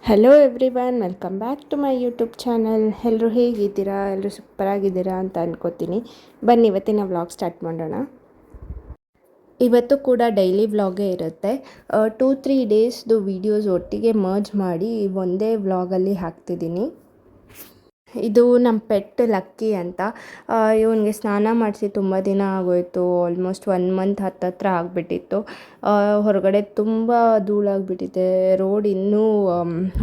Hello everyone, welcome back to my YouTube channel. ಎಲ್ಲರೂ ಹೇಗಿದ್ದೀರಾ? ಎಲ್ಲರೂ ಸೂಪರಾಗಿದ್ದೀರಾ ಅಂತ ಅಂದ್ಕೋತೀನಿ. ಬನ್ನಿ ಇವತ್ತಿನ ವ್ಲಾಗ್ ಸ್ಟಾರ್ಟ್ ಮಾಡೋಣ. ಇವತ್ತು ಕೂಡ ಡೈಲಿ ವ್ಲಾಗೇ ಇರುತ್ತೆ. 2-3 ಡೇಸ್ದು ವೀಡಿಯೋಸ್ ಒಟ್ಟಿಗೆ ಮರ್ಜ್ ಮಾಡಿ ಒಂದೇ ವ್ಲಾಗಲ್ಲಿ ಹಾಕ್ತಿದ್ದೀನಿ. ಇದು ನಮ್ಮ ಪೆಟ್ ಲಕ್ಕಿ ಅಂತ. ಇವನಿಗೆ ಸ್ನಾನ ಮಾಡಿಸಿ ತುಂಬ ದಿನ ಆಗೋಯಿತು. ಆಲ್ಮೋಸ್ಟ್ 1 ಮಂತ್ ಹತ್ತತ್ರ ಆಗಿಬಿಟ್ಟಿತ್ತು. ಹೊರಗಡೆ ತುಂಬ ಧೂಳಾಗಿಬಿಟ್ಟಿದೆ. ರೋಡ್ ಇನ್ನೂ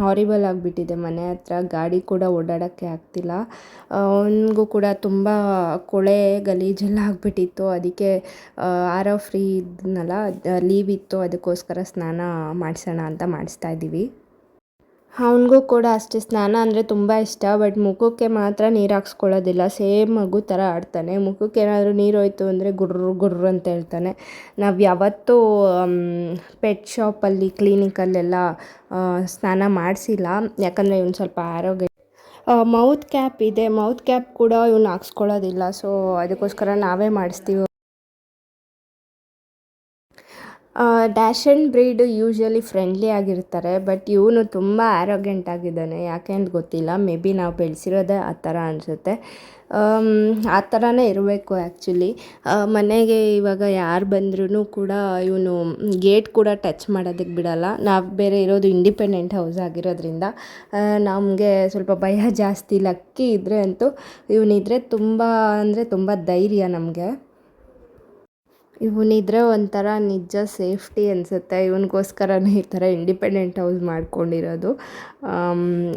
ಹಾರಿಬಲ್ ಆಗಿಬಿಟ್ಟಿದೆ. ಮನೆ ಹತ್ರ ಗಾಡಿ ಕೂಡ ಓಡಾಡೋಕ್ಕೆ ಆಗ್ತಿಲ್ಲ. ಅವನಿಗೂ ಕೂಡ ತುಂಬ ಕೊಳೆ ಗಲೀಜೆಲ್ಲ ಆಗಿಬಿಟ್ಟಿತ್ತು. ಅದಕ್ಕೆ ಆರವ್ ಫ್ರೀ ಇದ್ನಲ್ಲ, ಲೀವ್ ಇತ್ತು, ಅದಕ್ಕೋಸ್ಕರ ಸ್ನಾನ ಮಾಡಿಸೋಣ ಅಂತ ಮಾಡಿಸ್ತಾ ಇದ್ದೀವಿ. ಅವನಿಗೂ ಕೂಡ ಅಷ್ಟೇ ಸ್ನಾನ ಅಂದರೆ ತುಂಬ ಇಷ್ಟ. ಬಟ್ ಮುಖಕ್ಕೆ ಮಾತ್ರ ನೀರು ಹಾಕ್ಸ್ಕೊಳ್ಳೋದಿಲ್ಲ. ಸೇಮ್ ಮಗು ಥರ ಆಡ್ತಾನೆ. ಮುಖಕ್ಕೆ ಏನಾದರೂ ನೀರು ಹೋಯ್ತು ಅಂದರೆ ಗುರ್ರು ಗುರ್ರು ಅಂತ ಹೇಳ್ತಾನೆ. ನಾವು ಯಾವತ್ತೂ ಪೆಟ್ ಶಾಪಲ್ಲಿ ಕ್ಲಿನಿಕಲ್ಲೆಲ್ಲ ಸ್ನಾನ ಮಾಡಿಸಿಲ್ಲ. ಯಾಕಂದರೆ ಇವನು ಸ್ವಲ್ಪ ಆರೋಗ್ಯ. ಮೌತ್ ಕ್ಯಾಪ್ ಇದೆ. ಮೌತ್ ಕ್ಯಾಪ್ ಕೂಡ ಇವನು ಹಾಕ್ಸ್ಕೊಳ್ಳೋದಿಲ್ಲ. ಸೊ ಅದಕ್ಕೋಸ್ಕರ ನಾವೇ ಮಾಡಿಸ್ತೀವಿ. ಡ್ಯಾಶನ್ ಬ್ರೀಡ್ ಯೂಶ್ವಲಿ ಫ್ರೆಂಡ್ಲಿ ಆಗಿರ್ತಾರೆ. ಬಟ್ ಇವನು ತುಂಬ ಆ್ಯರೋಗೆಂಟ್ ಆಗಿದ್ದಾನೆ. ಯಾಕೆ ಅಂತ ಗೊತ್ತಿಲ್ಲ. ಮೇ ಬಿ ನಾವು ಬೆಳೆಸಿರೋದೇ ಆ ಥರ ಅನಿಸುತ್ತೆ. ಆ ಥರನೇ ಇರಬೇಕು ಆ್ಯಕ್ಚುಲಿ. ಮನೆಗೆ ಇವಾಗ ಯಾರು ಬಂದ್ರೂ ಕೂಡ ಇವನು ಗೇಟ್ ಕೂಡ ಟಚ್ ಮಾಡೋದಕ್ಕೆ ಬಿಡೋಲ್ಲ. ನಾವು ಬೇರೆ ಇರೋದು ಇಂಡಿಪೆಂಡೆಂಟ್ ಹೌಸ್ ಆಗಿರೋದ್ರಿಂದ ನಮಗೆ ಸ್ವಲ್ಪ ಭಯ ಜಾಸ್ತಿ. ಲಕ್ಕಿ ಇದ್ದರೆ ಅಂತೂ ಇವನಿದ್ರೆ ತುಂಬ ಅಂದರೆ ತುಂಬ ಧೈರ್ಯ ನಮಗೆ. ಇವನಿದ್ರೆ ಒಂಥರ ನಿಜ ಸೇಫ್ಟಿ ಅನಿಸುತ್ತೆ. ಇವನಿಗೋಸ್ಕರನೇ ಈ ಥರ ಇಂಡಿಪೆಂಡೆಂಟ್ ಹೌಸ್ ಮಾಡ್ಕೊಂಡಿರೋದು.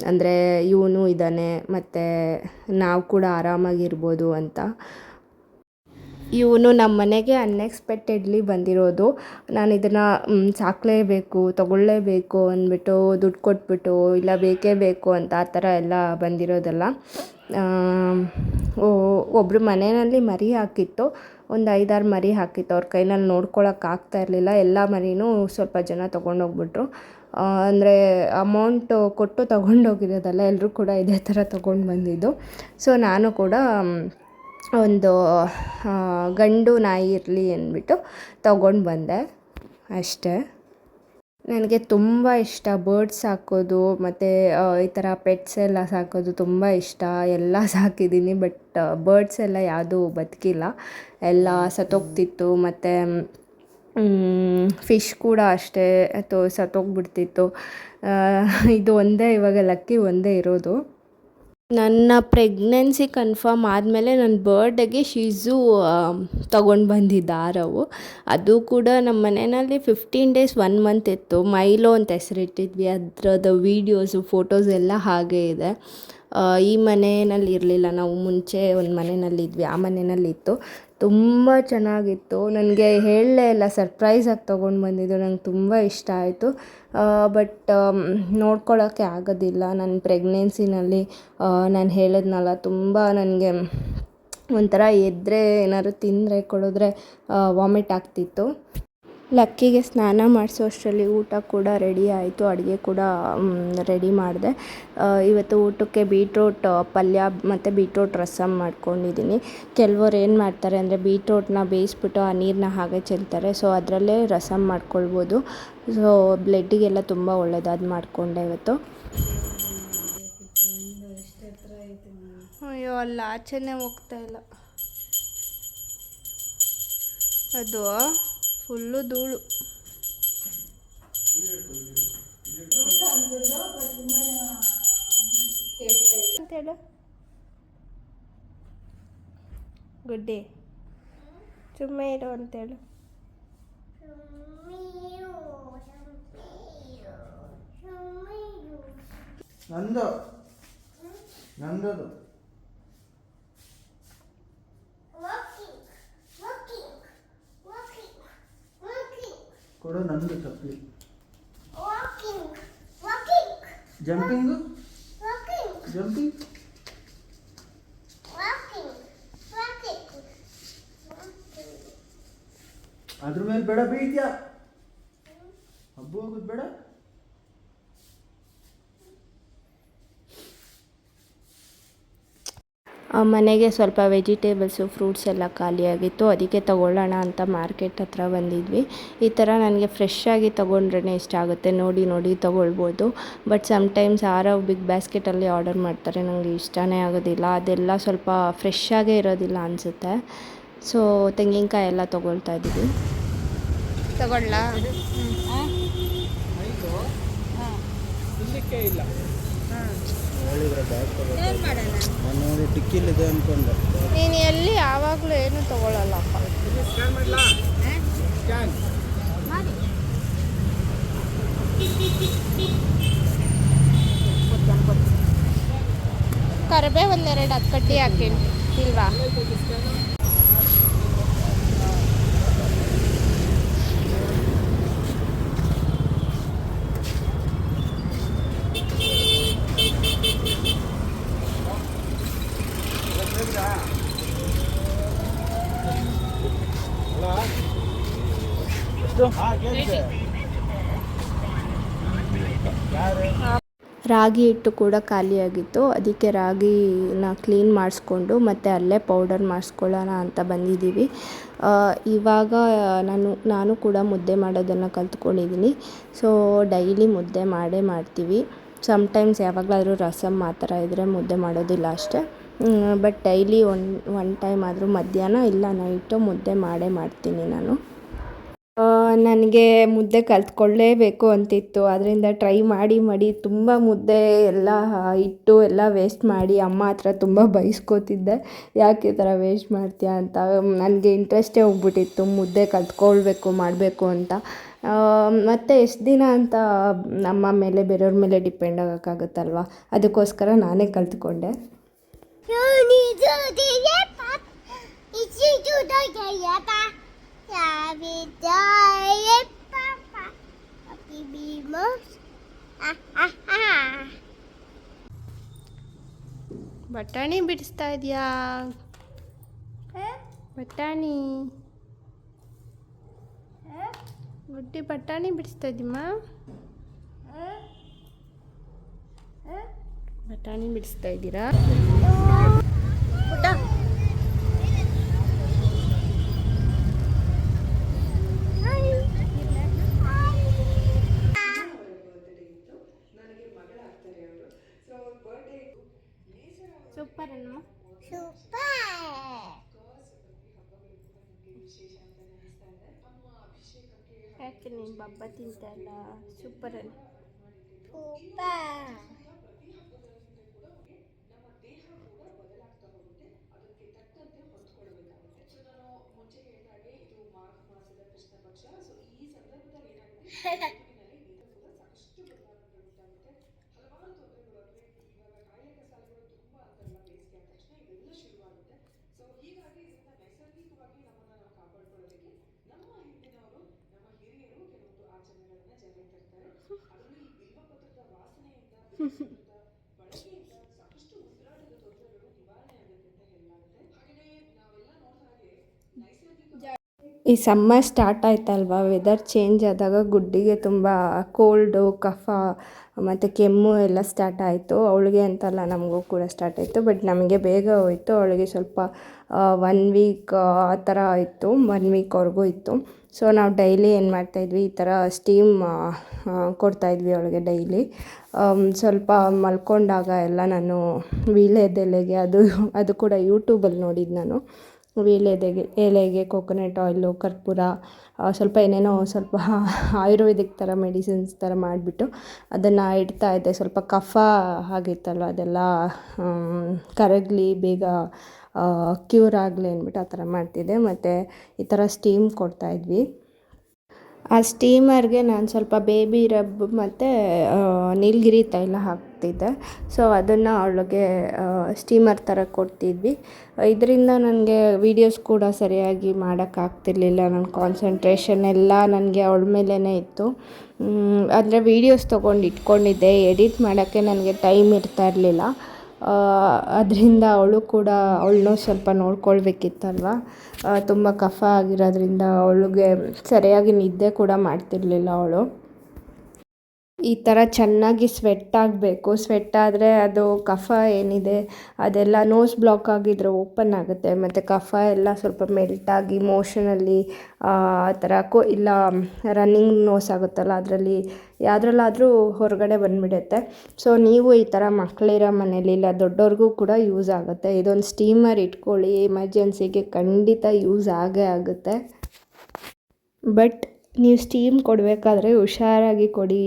ಅಂದರೆ ಇವನು ಇದ್ದಾನೆ, ಮತ್ತು ನಾವು ಕೂಡ ಆರಾಮಾಗಿರ್ಬೋದು ಅಂತ. ಇವನು ನಮ್ಮ ಮನೆಗೆ ಅನ್ಎಕ್ಸ್ಪೆಕ್ಟೆಡ್ಲಿ ಬಂದಿರೋದು. ನಾನು ಇದನ್ನು ಸಾಕಲೇಬೇಕು, ತೊಗೊಳ್ಳೇಬೇಕು ಅಂದ್ಬಿಟ್ಟು ದುಡ್ಡು ಕೊಟ್ಬಿಟ್ಟು ಇಲ್ಲ ಬೇಕೇ ಬೇಕು ಅಂತ ಆ ಥರ ಎಲ್ಲ ಬಂದಿರೋದಲ್ಲ. ಒಬ್ಬರು ಮನೆಯಲ್ಲಿ ಮರಿ ಹಾಕಿತ್ತು. ಒಂದು 5-6 ಮರಿ ಹಾಕಿತ್ತು. ಅವ್ರ ಕೈನಲ್ಲಿ ನೋಡ್ಕೊಳಕ್ಕೆ ಆಗ್ತಾ ಇರಲಿಲ್ಲ. ಎಲ್ಲ ಮರಿನೂ ಸ್ವಲ್ಪ ಜನ ತೊಗೊಂಡೋಗ್ಬಿಟ್ರು. ಅಂದರೆ ಅಮೌಂಟು ಕೊಟ್ಟು ತೊಗೊಂಡೋಗಿರೋದಲ್ಲ, ಎಲ್ಲರೂ ಕೂಡ ಇದೇ ಥರ ತೊಗೊಂಡು ಬಂದಿದ್ದು. ಸೊ ನಾನು ಕೂಡ ಒಂದು ಗಂಡು ನಾಯಿ ಇರಲಿ ಅಂದ್ಬಿಟ್ಟು ತೊಗೊಂಡು ಬಂದೆ ಅಷ್ಟೇ. ನನಗೆ ತುಂಬ ಇಷ್ಟ ಬರ್ಡ್ಸ್ ಸಾಕೋದು, ಮತ್ತು ಈ ಥರ ಪೆಟ್ಸ್ ಎಲ್ಲ ಸಾಕೋದು ತುಂಬ ಇಷ್ಟ. ಎಲ್ಲ ಸಾಕಿದ್ದೀನಿ. ಬಟ್ ಬರ್ಡ್ಸ್ ಎಲ್ಲ ಯಾವುದೂ ಬದುಕಿಲ್ಲ, ಎಲ್ಲ ಸತ್ತೋಗ್ತಿತ್ತು. ಮತ್ತು ಫಿಶ್ ಕೂಡ ಅಷ್ಟೇ ಸತ್ತೋಗ್ಬಿಡ್ತಿತ್ತು. ಇದು ಒಂದೇ, ಇವಾಗ ಲಕ್ಕಿ ಒಂದೇ ಇರೋದು. ನನ್ನ ಪ್ರೆಗ್ನೆನ್ಸಿ ಕನ್ಫರ್ಮ್ ಆದಮೇಲೆ ನನ್ನ ಬರ್ಡೇಗೆ ಶಿಝು ತೊಗೊಂಡು ಬಂದಿದ್ದ ಆರವು. ಅದು ಕೂಡ ನಮ್ಮ ಮನೆಯಲ್ಲಿ 15 ಡೇಸ್ 1 ಮಂತ್ ಇತ್ತು. ಮೈಲೋ ಅಂತ ಹೆಸರಿಟ್ಟಿದ್ವಿ. ಅದರದ್ದು ವೀಡಿಯೋಸು ಫೋಟೋಸ್ ಎಲ್ಲ ಹಾಗೇ ಇದೆ. ಈ ಮನೆಯಲ್ಲಿ ಇರಲಿಲ್ಲ, ನಾವು ಮುಂಚೆ ಒಂದು ಮನೆಯಲ್ಲಿದ್ವಿ. ಆ ಮನೆಯಲ್ಲಿತ್ತು. ತುಂಬ ಚೆನ್ನಾಗಿತ್ತು. ನನಗೆ ಹೇಳಲೇ ಇಲ್ಲ, ಸರ್ಪ್ರೈಸಾಗಿ ತೊಗೊಂಡು ಬಂದಿದ್ದು. ನಂಗೆ ತುಂಬ ಇಷ್ಟ ಆಯಿತು. ಬಟ್ ನೋಡ್ಕೊಳ್ಳೋಕ್ಕೆ ಆಗೋದಿಲ್ಲ. ನನ್ನ ಪ್ರೆಗ್ನೆನ್ಸಿನಲ್ಲಿ ನಾನು ಹೇಳಿದ್ನಲ್ಲ, ತುಂಬ ನನಗೆ ಒಂಥರ ಎದ್ದರೆ ಏನಾದ್ರು ತಿಂದರೆ ಕೊಡಿದ್ರೆ ವಾಮಿಟ್ ಆಗ್ತಿತ್ತು. ಲಕ್ಕಿಗೆ ಸ್ನಾನ ಮಾಡಿಸೋ ಅಷ್ಟರಲ್ಲಿ ಊಟ ಕೂಡ ರೆಡಿ ಆಯಿತು. ಅಡುಗೆ ಕೂಡ ರೆಡಿ ಮಾಡಿದೆ. ಇವತ್ತು ಊಟಕ್ಕೆ ಬೀಟ್ರೋಟ್ ಪಲ್ಯ ಮತ್ತು ಬೀಟ್ರೋಟ್ ರಸಮ್ ಮಾಡ್ಕೊಂಡಿದ್ದೀನಿ. ಕೆಲವರು ಏನು ಮಾಡ್ತಾರೆ ಅಂದರೆ ಬೀಟ್ರೋಟ್ನ ಬೇಯಿಸ್ಬಿಟ್ಟು ಆ ನೀರನ್ನ ಹಾಗೆ ಚೆಲ್ತಾರೆ. ಸೊ ಅದರಲ್ಲೇ ರಸಮ್ ಮಾಡ್ಕೊಳ್ಬೋದು. ಸೊ ಬ್ಲಡ್ಡಿಗೆಲ್ಲ ತುಂಬ ಒಳ್ಳೆಯದು. ಅದು ಮಾಡಿಕೊಂಡೆ ಇವತ್ತು. ಅಯ್ಯೋ, ಅಲ್ಲಿ ಆಚೆನೇ ಹೋಗ್ತಾ ಇಲ್ಲ. ಅದು ಫುಲ್ಲು ಧೂಳು. ಅಂತೇಳು ಗುಡ್ಡಿ, ಸುಮ್ಮನೆ ಇರು ಅಂತೇಳು. ನಂದದು ಕೊಡು, ನಂದು ಚಪ್ಪಲಿ. ಜಂಪಿಂಗು ಜಂಪಿಂಗ್ ಅದ್ರ ಮೇಲೆ ಬೇಡ, ಬೀಳ್ತೀಯ. ಹಬ್ಬ ಹೋಗೋದು ಬೇಡ. ಮನೆಗೆ ಸ್ವಲ್ಪ ವೆಜಿಟೇಬಲ್ಸು ಫ್ರೂಟ್ಸ್ ಎಲ್ಲ ಖಾಲಿಯಾಗಿತ್ತು, ಅದಕ್ಕೆ ತೊಗೊಳ್ಳೋಣ ಅಂತ ಮಾರ್ಕೆಟ್ ಹತ್ರ ಬಂದಿದ್ವಿ. ಈ ಥರ ನನಗೆ ಫ್ರೆಶ್ ಆಗಿ ತೊಗೊಂಡ್ರೇ ಇಷ್ಟ ಆಗುತ್ತೆ, ನೋಡಿ ನೋಡಿ ತೊಗೊಳ್ಬೋದು. ಬಟ್ ಸಮ್ಟೈಮ್ಸ್ ಆರವ್ ಬಿಗ್ ಬ್ಯಾಸ್ಕೆಟಲ್ಲಿ ಆರ್ಡರ್ ಮಾಡ್ತಾರೆ, ನನಗೆ ಇಷ್ಟನೇ ಆಗೋದಿಲ್ಲ, ಅದೆಲ್ಲ ಸ್ವಲ್ಪ ಫ್ರೆಶ್ ಆಗೇ ಇರೋದಿಲ್ಲ ಅನಿಸುತ್ತೆ. ಸೊ ತೆಂಗಿನಕಾಯಿ ಎಲ್ಲ ತೊಗೊಳ್ತಾ ಇದ್ದೀವಿ. ತಗೊಳ್ಳ ಇಲ್ಲ ನೋಡಿ ಟಿಕ್ಕಿಲಿದೆ ಅನ್ಕೊಂಡೆ. ನೀನು ಎಲ್ಲಿ ಯಾವಾಗಲೂ ಏನು ತೊಗೊಳ್ಳಲ್ಲಪ್ಪ. ಕರಿಬೇ ಒಂದೆರಡು 10 ಕಡ್ಡಿ ಹಾಕೇನಿ ಇಲ್ವಾ? ರಾಗಿ ಹಿಟ್ಟು ಕೂಡ ಖಾಲಿಯಾಗಿತ್ತು, ಅದಕ್ಕೆ ರಾಗಿನ ಕ್ಲೀನ್ ಮಾಡಿಸ್ಕೊಂಡು ಮತ್ತು ಅಲ್ಲೇ ಪೌಡರ್ ಮಾಡಿಸ್ಕೊಳ್ಳೋಣ ಅಂತ ಬಂದಿದ್ದೀವಿ. ಇವಾಗ ನಾನು ಕೂಡ ಮುದ್ದೆ ಮಾಡೋದನ್ನು ಕಲ್ತ್ಕೊಂಡಿದ್ದೀನಿ. ಸೊ ಡೈಲಿ ಮುದ್ದೆ ಮಾಡ್ತೀವಿ. ಸಮ್ಟೈಮ್ಸ್ ಯಾವಾಗಲಾದರೂ ರಸಮ್ ಆ ಥರ ಇದ್ದರೆ ಮುದ್ದೆ ಮಾಡೋದಿಲ್ಲ ಅಷ್ಟೇ. ಬಟ್ ಡೈಲಿ ಒನ್ ಟೈಮ್ ಆದರೂ ಮಧ್ಯಾಹ್ನ ಇಲ್ಲ ನೈಟು ಮುದ್ದೆ ಮಾಡ್ತೀನಿ ನಾನು. ನನಗೆ ಮುದ್ದೆ ಕಲ್ತ್ಕೊಳ್ಳೇಬೇಕು ಅಂತಿತ್ತು, ಅದರಿಂದ ಟ್ರೈ ಮಾಡಿ ತುಂಬ ಮುದ್ದೆ ಎಲ್ಲ ಹಿಟ್ಟು ಎಲ್ಲ ವೇಸ್ಟ್ ಮಾಡಿ ಅಮ್ಮ ಹತ್ರ ತುಂಬ ಬೈಸ್ಕೋತಿದ್ದೆ, ಯಾಕೆ ಈ ಥರ ವೇಸ್ಟ್ ಮಾಡ್ತೀಯ ಅಂತ. ನನಗೆ ಇಂಟ್ರೆಸ್ಟೇ ಹೋಗ್ಬಿಟ್ಟಿತ್ತು ಮುದ್ದೆ ಮಾಡಬೇಕು ಅಂತ. ಮತ್ತು ಎಷ್ಟು ದಿನ ಅಂತ ನಮ್ಮ ಮೇಲೆ ಬೇರೆಯವ್ರ ಮೇಲೆ ಡಿಪೆಂಡ್ ಆಗೋಕ್ಕಾಗುತ್ತಲ್ವ, ಅದಕ್ಕೋಸ್ಕರ ನಾನೇ ಕಲ್ತ್ಕೊಂಡೆ. ಬಟಾಣಿ ಬಿಡಿಸ್ತಾ ಇದೆಯಾ? ಬಟಾಣಿ ಗುಡ್ಡಿ ಬಟಾಣಿ ಬಿಡಿಸ್ತಾ ಇದ್ದೀಮ್ಮ. ಬಟಾಣಿ ಬಿಡಿಸ್ತಾ ಇದ್ದೀರಾ? ಸೂಪರ್ ಅನ್ನು ಯಾಕೆ ನೀನು ಬಬ್ಬ ತಿಂತಲ್ಲ? ಸೂಪರ್ ಅನ್ನು ಈ ಸಮ್ಮರ್ ಸ್ಟಾರ್ಟ್ ಆಯ್ತಲ್ವ, ವೆದರ್ ಚೇಂಜ್ ಆದಾಗ ಗುಡ್ಡಿಗೆ ತುಂಬ ಕೋಲ್ಡು, ಕಫ ಮತ್ತು ಕೆಮ್ಮು ಎಲ್ಲ ಸ್ಟಾರ್ಟ್ ಆಯಿತು. ಅವಳಿಗೆ ಅಂತಲ್ಲ, ನಮಗೂ ಕೂಡ ಸ್ಟಾರ್ಟ್ ಆಯಿತು. ಬಟ್ ನಮಗೆ ಬೇಗ ಹೋಯಿತು, ಅವಳಿಗೆ ಸ್ವಲ್ಪ 1 ವೀಕ್ ಆ ಥರ ಇತ್ತು, 1 ವೀಕ್ವರೆಗೂ ಇತ್ತು. ಸೊ ನಾವು ಡೈಲಿ ಏನು ಮಾಡ್ತಾಯಿದ್ವಿ, ಈ ಥರ ಸ್ಟೀಮ್ ಕೊಡ್ತಾಯಿದ್ವಿ ಅವಳಿಗೆ ಡೈಲಿ. ಸ್ವಲ್ಪ ಮಲ್ಕೊಂಡಾಗ ಎಲ್ಲ ನಾನು ವೀಳ್ಯದೆಲೆಗೆ ಅದು ಕೂಡ ಯೂಟ್ಯೂಬಲ್ಲಿ ನೋಡಿದ್ದು ನಾನು. ಎಲೆಗೆ ಕೋಕೋನಟ್ ಆಯಿಲು, ಕರ್ಪೂರ, ಸ್ವಲ್ಪ ಏನೇನೋ ಸ್ವಲ್ಪ ಆಯುರ್ವೇದಿಕ್ ಥರ ಮೆಡಿಸಿನ್ಸ್ ಥರ ಮಾಡಿಬಿಟ್ಟು ಅದನ್ನು ಇಡ್ತಾಯಿದ್ದೆ. ಸ್ವಲ್ಪ ಕಫ ಆಗಿತ್ತಲ್ವ, ಅದೆಲ್ಲ ಕರಗಲಿ, ಬೇಗ ಕ್ಯೂರ್ ಆಗಲಿ ಅಂದ್ಬಿಟ್ಟು ಆ ಥರ ಮಾಡ್ತಿದ್ದೆ. ಮತ್ತು ಈ ಥರ ಸ್ಟೀಮ್ ಕೊಡ್ತಾಯಿದ್ವಿ. ಆ ಸ್ಟೀಮರ್ಗೆ ನಾನು ಸ್ವಲ್ಪ ಬೇಬಿ ರಬ್ ಮತ್ತು ನೀಲಗಿರಿ ತೈಲ ಹಾಕ್ತಿದ್ದೆ. ಸೊ ಅದನ್ನು ಅವಳಿಗೆ ಸ್ಟೀಮರ್ ಥರ ಕೊಡ್ತಿದ್ವಿ. ಇದರಿಂದ ನನಗೆ ವೀಡಿಯೋಸ್ ಕೂಡ ಸರಿಯಾಗಿ ಮಾಡೋಕ್ಕಾಗ್ತಿರ್ಲಿಲ್ಲ. ನನ್ನ ಕಾನ್ಸಂಟ್ರೇಷನ್ ಎಲ್ಲ ನನಗೆ ಅವಳ ಮೇಲೇ ಇತ್ತು. ಅಂದರೆ ವೀಡಿಯೋಸ್ ತೊಗೊಂಡು ಇಟ್ಕೊಂಡಿದ್ದೆ, ಎಡಿಟ್ ಮಾಡೋಕ್ಕೆ ನನಗೆ ಟೈಮ್ ಇರ್ತಾ ಇರಲಿಲ್ಲ. ಅದರಿಂದ ಅವಳನ್ನೂ ಸ್ವಲ್ಪ ನೋಡ್ಕೊಳ್ಬೇಕಿತ್ತಲ್ವ. ತುಂಬ ಕಫ ಆಗಿರೋದ್ರಿಂದ ಅವಳಿಗೆ ಸರಿಯಾಗಿ ನಿದ್ದೆ ಕೂಡ ಮಾಡ್ತಿರಲಿಲ್ಲ ಅವಳು. ಈ ಥರ ಚೆನ್ನಾಗಿ ಸ್ವೆಟ್ ಆಗಬೇಕು. ಸ್ವೆಟ್ ಆದರೆ ಅದು ಕಫ ಏನಿದೆ ಅದೆಲ್ಲ ನೋಸ್ ಬ್ಲಾಕ್ ಆಗಿದ್ರೆ ಓಪನ್ ಆಗುತ್ತೆ, ಮತ್ತು ಕಫ ಎಲ್ಲ ಸ್ವಲ್ಪ ಮೆಲ್ಟಾಗಿ ಮೋಷನಲ್ಲಿ ಆ ಥರ ಇಲ್ಲ ರನ್ನಿಂಗ್ ನೋಸ್ ಆಗುತ್ತಲ್ಲ, ಅದರಲ್ಲಿ ಯಾವುದ್ರಲ್ಲಾದರೂ ಹೊರಗಡೆ ಬಂದುಬಿಡುತ್ತೆ. ಸೊ ನೀವು ಈ ಥರ ಮಕ್ಕಳಿರೋ ಮನೇಲಿ ಇಲ್ಲ ದೊಡ್ಡವ್ರಿಗೂ ಕೂಡ ಯೂಸ್ ಆಗುತ್ತೆ. ಇದೊಂದು ಸ್ಟೀಮರ್ ಇಟ್ಕೊಳ್ಳಿ, ಎಮರ್ಜೆನ್ಸಿಗೆ ಖಂಡಿತ ಯೂಸ್ ಆಗೇ ಆಗುತ್ತೆ. ಬಟ್ ನೀವು ಸ್ಟೀಮ್ ಕೊಡಬೇಕಾದ್ರೆ ಹುಷಾರಾಗಿ ಕೊಡಿ,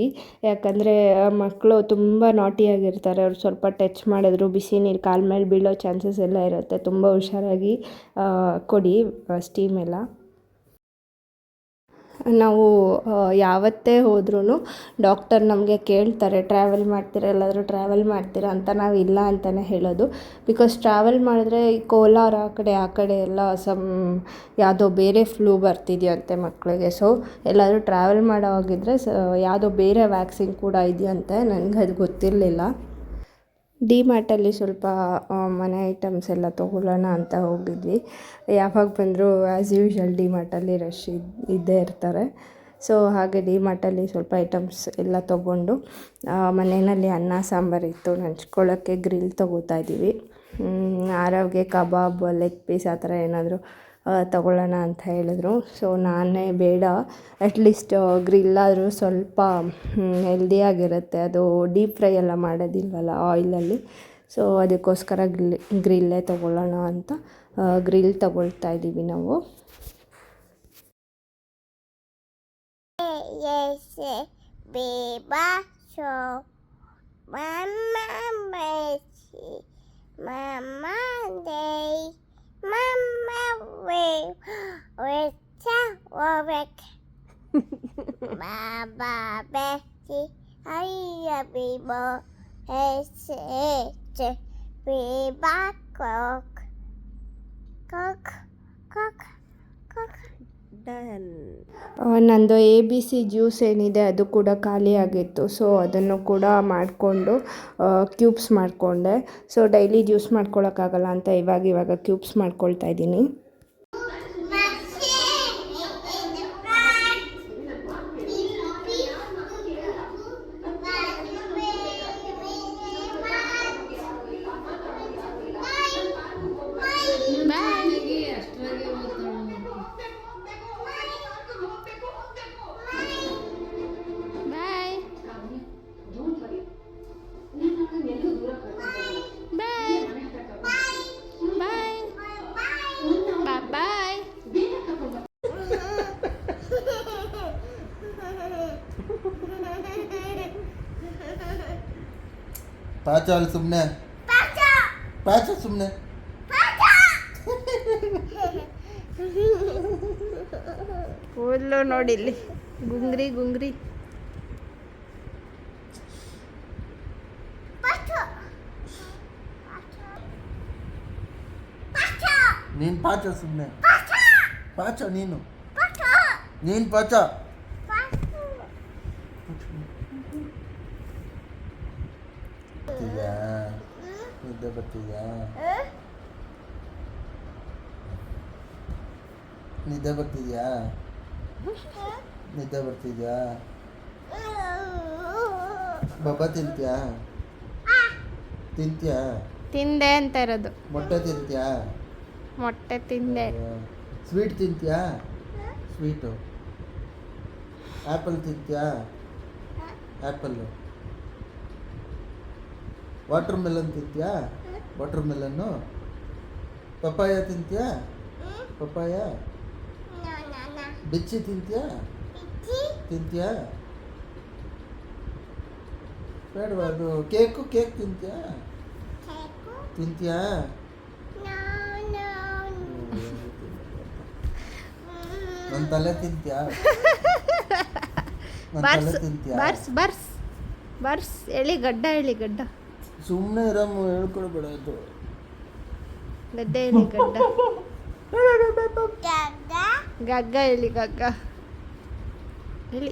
ಯಾಕಂದರೆ ಮಕ್ಕಳು ತುಂಬ ನಾಟಿಯಾಗಿರ್ತಾರೆ. ಅವ್ರು ಸ್ವಲ್ಪ ಟಚ್ ಮಾಡಿದ್ರು ಬಿಸಿ ನೀರು ಕಾಲ ಮೇಲೆ ಬೀಳೋ ಚಾನ್ಸಸ್ ಎಲ್ಲ ಇರುತ್ತೆ. ತುಂಬ ಹುಷಾರಾಗಿ ಕೊಡಿ ಸ್ಟೀಮೆಲ್ಲ. ನಾವು ಯಾವತ್ತೇ ಹೋದ್ರೂ ಡಾಕ್ಟರ್ ನಮಗೆ ಕೇಳ್ತಾರೆ, ಟ್ರಾವೆಲ್ ಮಾಡ್ತೀರಾ, ಎಲ್ಲಾದರೂ ಟ್ರಾವೆಲ್ ಮಾಡ್ತೀರಾ ಅಂತ. ನಾವು ಇಲ್ಲ ಅಂತಲೇ ಹೇಳೋದು. ಬಿಕಾಸ್ ಟ್ರಾವೆಲ್ ಮಾಡಿದ್ರೆ ಈ ಕೋಲಾರ ಆ ಕಡೆ ಎಲ್ಲ ಯಾವುದೋ ಬೇರೆ ಫ್ಲೂ ಬರ್ತಿದೆಯಂತೆ ಮಕ್ಕಳಿಗೆ. ಸೊ ಎಲ್ಲಾದರೂ ಟ್ರಾವೆಲ್ ಮಾಡೋವಾಗಿದ್ದರೆ ಯಾವುದೋ ಬೇರೆ ವ್ಯಾಕ್ಸಿನ್ ಕೂಡ ಇದೆಯಂತೆ. ನನಗೆ ಅದು ಗೊತ್ತಿರಲಿಲ್ಲ. ಡಿಮಾರ್ಟಲ್ಲಿ ಸ್ವಲ್ಪ ಮನೆ ಐಟಮ್ಸ್ ಎಲ್ಲ ತೊಗೊಳ್ಳೋಣ ಅಂತ ಹೋಗಿದ್ವಿ. ಯಾವಾಗ ಬಂದರೂ ಆ್ಯಸ್ ಯೂಶ್ವಲ್ ಡಿಮಾರ್ಟಲ್ಲಿ ರಶ್ ಇದ್ದೇ ಇರ್ತಾರೆ. ಸೊ ಹಾಗೆ ಡಿಮಾರ್ಟಲ್ಲಿ ಸ್ವಲ್ಪ ಐಟಮ್ಸ್ ಎಲ್ಲ ತೊಗೊಂಡು ಮನೆಯಲ್ಲಿ ಅನ್ನ ಸಾಂಬಾರಿತ್ತು, ನೆಂಚ್ಕೊಳ್ಳೋಕ್ಕೆ ಗ್ರಿಲ್ ತೊಗೋತಾ ಇದ್ದೀವಿ. ಆರವ್ಗೆ ಕಬಾಬ್, ಲೆಗ್ ಪೀಸ್ ಆ ಥರ ಏನಾದರೂ ತಗೊಳ್ಳೋಣ ಅಂತ ಹೇಳಿದ್ರು. ಸೊ ನಾನೇ ಬೇಡ, ಅಟ್ಲೀಸ್ಟ್ ಗ್ರಿಲ್ಲಾದರೂ ಸ್ವಲ್ಪ ಹೆಲ್ದಿಯಾಗಿರುತ್ತೆ, ಅದು ಡೀಪ್ ಫ್ರೈ ಎಲ್ಲ ಮಾಡೋದಿಲ್ವಲ್ಲ ಆಯಿಲಲ್ಲಿ. ಸೊ ಅದಕ್ಕೋಸ್ಕರ ಗ್ರಿಲ್ಲೇ ತೊಗೊಳ್ಳೋಣ ಅಂತ ಗ್ರಿಲ್ ತೊಗೊಳ್ತಾ ಇದ್ದೀವಿ ನಾವು. Baba Betty, I be bo, be back cook, ನಂದು ABC ಜ್ಯೂಸ್ ಏನಿದೆ ಅದು ಕೂಡ ಖಾಲಿಯಾಗಿತ್ತು. ಸೊ ಅದನ್ನು ಕೂಡ ಮಾಡಿಕೊಂಡು ಕ್ಯೂಬ್ಸ್ ಮಾಡಿಕೊಂಡೆ. ಸೊ ಡೈಲಿ ಜ್ಯೂಸ್ ಮಾಡ್ಕೊಳ್ಳೋಕ್ಕಾಗಲ್ಲ ಅಂತ ಇವಾಗ ಕ್ಯೂಬ್ಸ್ ಮಾಡ್ಕೊಳ್ತಾ ಇದ್ದೀನಿ. ಪಾಚ ಅಲ್ಲಿ ಸುಮ್ಮನೆ ಪಾಚ ಸುಮ್ಮನೆ ಫುಲ್ಲು ನೋಡಿ ಇಲ್ಲಿ ಗುಂಗ್ರಿ ನೀನು ಪಾಚ ಸುಮ್ಮನೆ ಪಾಚ ನೀನು ಪಾಚ ನಿದ್ದೆ ಬರ್ತಿದ್ಯಾ ನಿದ್ದೆ ಬರ್ತಿದ್ಯಾ ಬಬ್ಬ ತಿಂತ್ಯಾ ತಿಂದೆ ಅಂತ ಇರೋದು. ಮೊಟ್ಟೆ ತಿಂತ್ಯಾ? ಮೊಟ್ಟೆ ತಿಂದೆ. ಸ್ವೀಟ್ ತಿಂತ್ಯಾ? ಸ್ವೀಟು ಆ್ಯಪಲ್ ತಿಂತ್ಯಾ? ಆ್ಯಪಲ್ಲು. ವಾಟರ್ ಮೆಲನ್ ತಿಂತ್ಯಾ? Watermelon. ಪಪ್ಪಾಯ ತಿಂತ್ಯಾ? ಪಪ್ಪಾಯ. ಬಿಚ್ಚಿ ತಿಂತ್ಯಾ? ಬೇಡವಾ ಅದು? ಕೇಕ್ ತಿಂತ್ಯಾ? ನನ್ನ ತಲೆ ತಿಂತ್ಯಾ? ಬರ್ಸ್ ಎಳಿ ಗಡ್ಡ ಸುಮ್ಮನೆ ಇರಮ್ಮ, ಹೇಳ್ಕೊಡ್ಬೇಡ ಅದು. ಗಡ್ಡ ಎಳಿ ಗಡ್ಡ ಗಗ್ಗ ಎಳಿ ಗಗ್ಗ ಎಳಿ